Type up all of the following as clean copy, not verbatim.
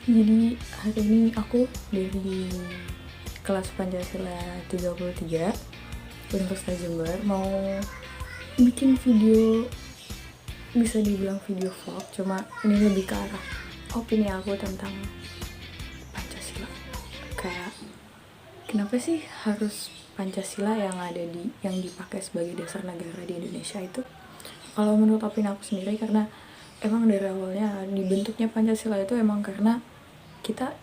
Jadi hari ini aku dari kelas Pancasila 33 Universitas Jember mau bikin video, bisa dibilang video vlog, cuma ini lebih ke arah opini aku tentang Pancasila. Kayak kenapa sih harus Pancasila yang dipakai sebagai dasar negara di Indonesia itu? Kalau menurut opini aku sendiri, karena emang dari awalnya dibentuknya Pancasila itu emang karena kita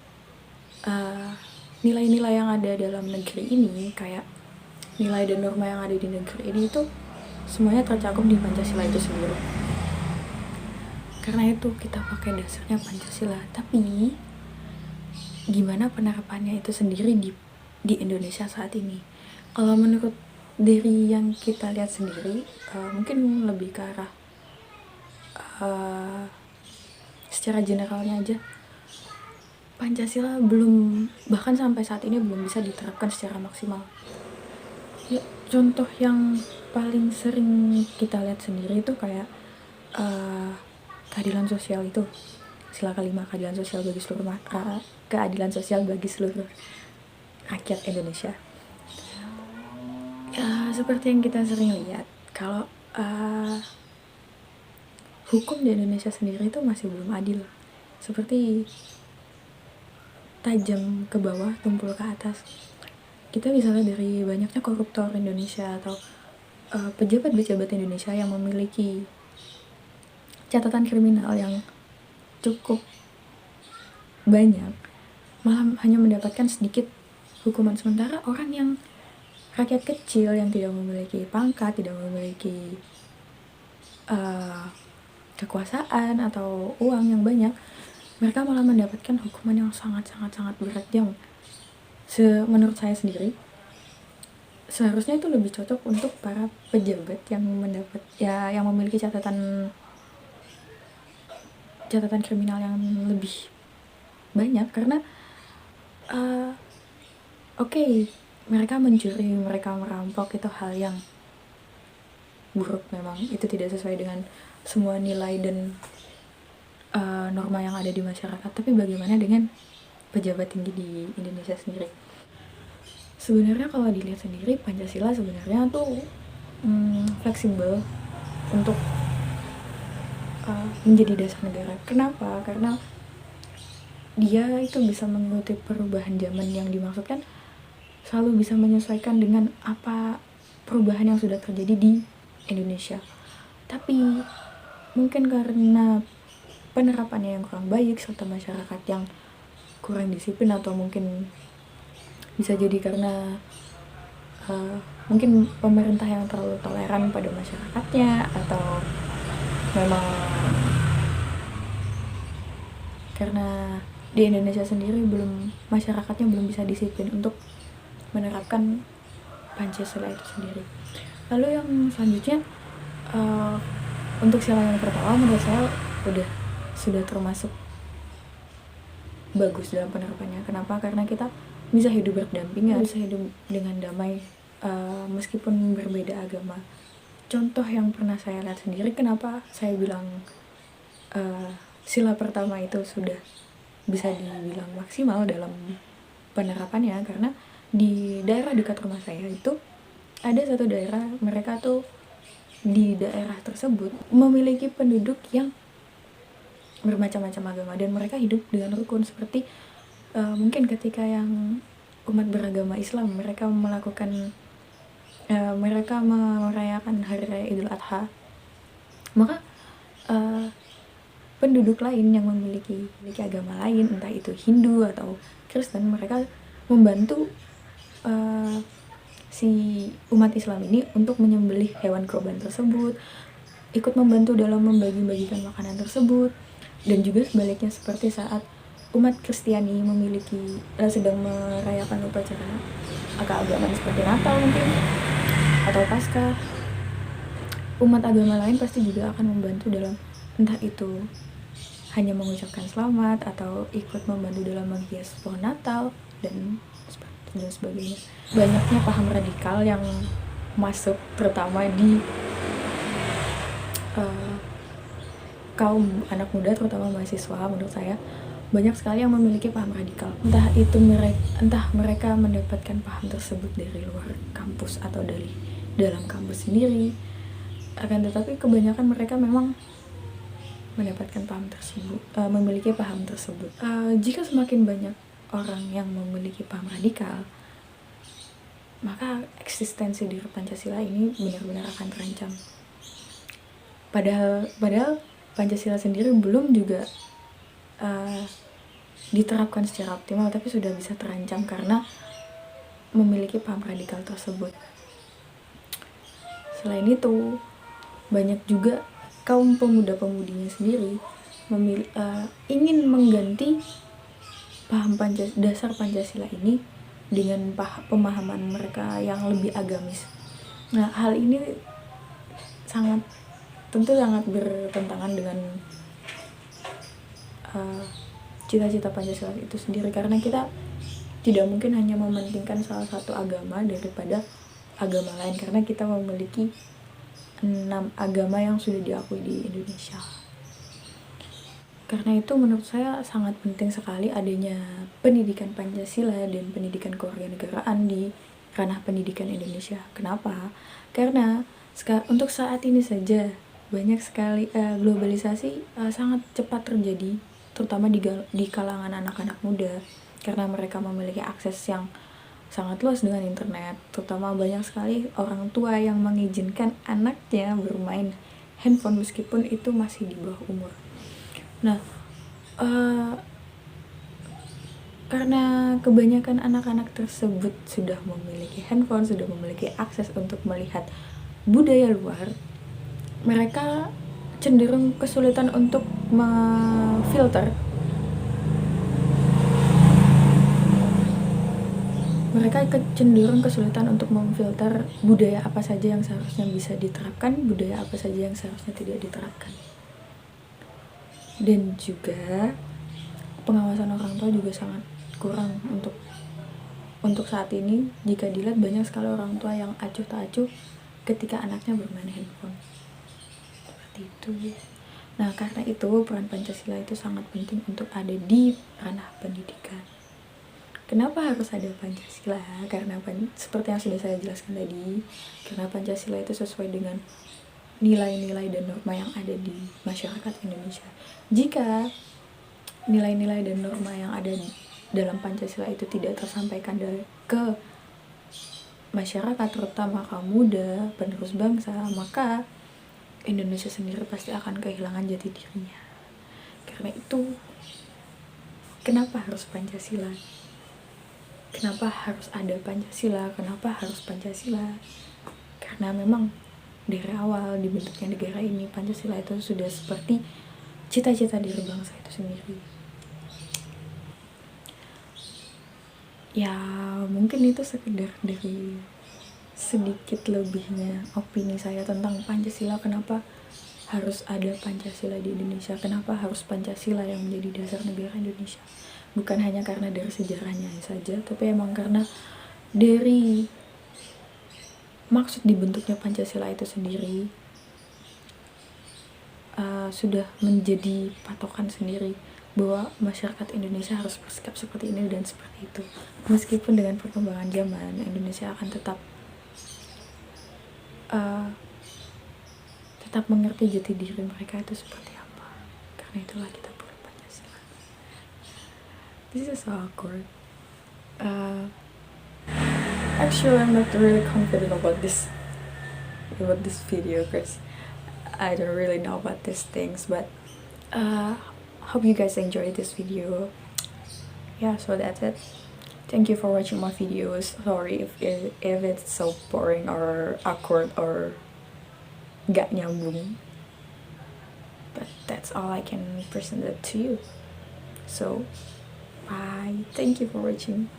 nilai-nilai yang ada dalam negeri ini, kayak nilai dan norma yang ada di negeri ini itu semuanya tercakup di Pancasila itu sendiri. Karena itu kita pakai dasarnya Pancasila. Tapi gimana penerapannya itu sendiri di Indonesia saat ini? Kalau menurut dari yang kita lihat sendiri, mungkin lebih ke arah secara generalnya aja, Pancasila bahkan sampai saat ini belum bisa diterapkan secara maksimal. Ya, contoh yang paling sering kita lihat sendiri itu kayak keadilan sosial itu, sila kelima, keadilan sosial bagi seluruh rakyat Indonesia. Ya, seperti yang kita sering lihat, kalau hukum di Indonesia sendiri itu masih belum adil. Seperti tajam ke bawah, tumpul ke atas. Kita bisa lihat dari banyaknya koruptor Indonesia atau pejabat-pejabat Indonesia yang memiliki catatan kriminal yang cukup banyak, malah hanya mendapatkan sedikit hukuman. Sementara orang yang rakyat kecil yang tidak memiliki pangkat, tidak memiliki kekuasaan atau uang yang banyak, mereka malah mendapatkan hukuman yang sangat berat, yang menurut saya sendiri seharusnya itu lebih cocok untuk para pejabat yang memiliki catatan kriminal yang lebih banyak. Karena mereka mencuri, mereka merampok, itu hal yang buruk. Memang itu tidak sesuai dengan semua nilai dan norma yang ada di masyarakat. Tapi bagaimana dengan pejabat tinggi di Indonesia sendiri? Sebenarnya kalau dilihat sendiri, Pancasila sebenarnya tuh fleksibel untuk menjadi dasar negara. Kenapa? Karena dia itu bisa mengikuti perubahan zaman yang dimaksudkan, selalu bisa menyesuaikan dengan apa perubahan yang sudah terjadi di Indonesia. Tapi mungkin karena penerapannya yang kurang baik serta masyarakat yang kurang disiplin, atau mungkin bisa jadi karena mungkin pemerintah yang terlalu toleran pada masyarakatnya, atau memang karena di Indonesia sendiri masyarakatnya belum bisa disiplin untuk menerapkan Pancasila itu sendiri. Lalu yang selanjutnya, untuk sila yang pertama menurut saya sudah termasuk bagus dalam penerapannya. Kenapa? Karena kita bisa hidup berdampingan, bisa hidup dengan damai meskipun berbeda agama. Contoh yang pernah saya lihat sendiri, kenapa saya bilang sila pertama itu sudah bisa dibilang maksimal dalam penerapannya, karena di daerah dekat rumah saya itu ada satu daerah, mereka tuh di daerah tersebut memiliki penduduk yang bermacam-macam agama dan mereka hidup dengan rukun. Seperti mungkin ketika yang umat beragama Islam, mereka merayakan hari raya Idul Adha, maka penduduk lain yang memiliki agama lain, entah itu Hindu atau Kristen, mereka membantu si umat Islam ini untuk menyembelih hewan kurban tersebut, ikut membantu dalam membagi-bagikan makanan tersebut. Dan juga sebaliknya, seperti saat umat Kristiani sedang merayakan upacara keagamaan seperti Natal mungkin atau Paskah, umat agama lain pasti juga akan membantu dalam, entah itu hanya mengucapkan selamat atau ikut membantu dalam menghias pohon Natal dan sebagainya. Banyaknya paham radikal yang masuk, terutama di kaum anak muda, terutama mahasiswa, menurut saya banyak sekali yang memiliki paham radikal. Entah mereka mendapatkan paham tersebut dari luar kampus atau dari dalam kampus sendiri. Akan tetapi kebanyakan mereka memang mendapatkan paham tersebut, memiliki paham tersebut. Jika semakin banyak orang yang memiliki paham radikal, maka eksistensi diri Pancasila ini benar-benar akan terancam. Padahal Pancasila sendiri belum juga diterapkan secara optimal, tapi sudah bisa terancam karena memiliki paham radikal tersebut. Selain itu, banyak juga kaum pemuda-pemudinya sendiri ingin mengganti paham dasar Pancasila ini dengan pemahaman mereka yang lebih agamis. Nah, hal ini tentu sangat bertentangan dengan cita-cita Pancasila itu sendiri, karena kita tidak mungkin hanya mementingkan salah satu agama daripada agama lain, karena kita memiliki 6 agama yang sudah diakui di Indonesia. Karena itu menurut saya sangat penting sekali adanya pendidikan Pancasila dan pendidikan kewarganegaraan di ranah pendidikan Indonesia. Kenapa? Karena untuk saat ini saja banyak sekali globalisasi sangat cepat terjadi, terutama di kalangan anak-anak muda, karena mereka memiliki akses yang sangat luas dengan internet. Terutama banyak sekali orang tua yang mengizinkan anaknya bermain handphone meskipun itu masih di bawah umur. Nah, karena kebanyakan anak-anak tersebut sudah memiliki handphone, sudah memiliki akses untuk melihat budaya luar, mereka cenderung kesulitan untuk memfilter. Mereka cenderung kesulitan untuk memfilter budaya apa saja yang seharusnya bisa diterapkan, budaya apa saja yang seharusnya tidak diterapkan. Dan juga pengawasan orang tua juga sangat kurang untuk saat ini. Jika dilihat, banyak sekali orang tua yang acuh tak acuh ketika anaknya bermain handphone. Seperti itu. Nah, karena itu peran Pancasila itu sangat penting untuk ada di ranah pendidikan. Kenapa harus ada Pancasila? Karena seperti yang sudah saya jelaskan tadi, karena Pancasila itu sesuai dengan nilai-nilai dan norma yang ada di masyarakat Indonesia. Jika nilai-nilai dan norma yang ada dalam Pancasila itu tidak tersampaikan ke masyarakat, terutama kaum muda, penerus bangsa, maka Indonesia sendiri pasti akan kehilangan jati dirinya. Karena itu, kenapa harus Pancasila? Kenapa harus ada Pancasila? Kenapa harus Pancasila? Karena memang dari awal dibentuknya negara ini, Pancasila itu sudah seperti cita-cita diri bangsa itu sendiri. Ya, mungkin itu sekedar dari sedikit lebihnya opini saya tentang Pancasila. Kenapa harus ada Pancasila di Indonesia? Kenapa harus Pancasila yang menjadi dasar negara Indonesia? Bukan hanya karena dari sejarahnya saja, tapi emang karena dari maksud dibentuknya Pancasila itu sendiri sudah menjadi patokan sendiri bahwa masyarakat Indonesia harus bersikap seperti ini dan seperti itu. Meskipun dengan perkembangan zaman, Indonesia akan tetap mengerti jati diri mereka itu seperti apa. Karena itulah kita perlu Pancasila. This is so awkward. Actually, I'm not really confident about this video because I don't really know about these things, but hope you guys enjoyed this video. Yeah, so that's it. Thank you for watching my videos. Sorry if it's so boring or awkward or gak nyambung, but that's all I can present it to you. So bye. Thank you for watching.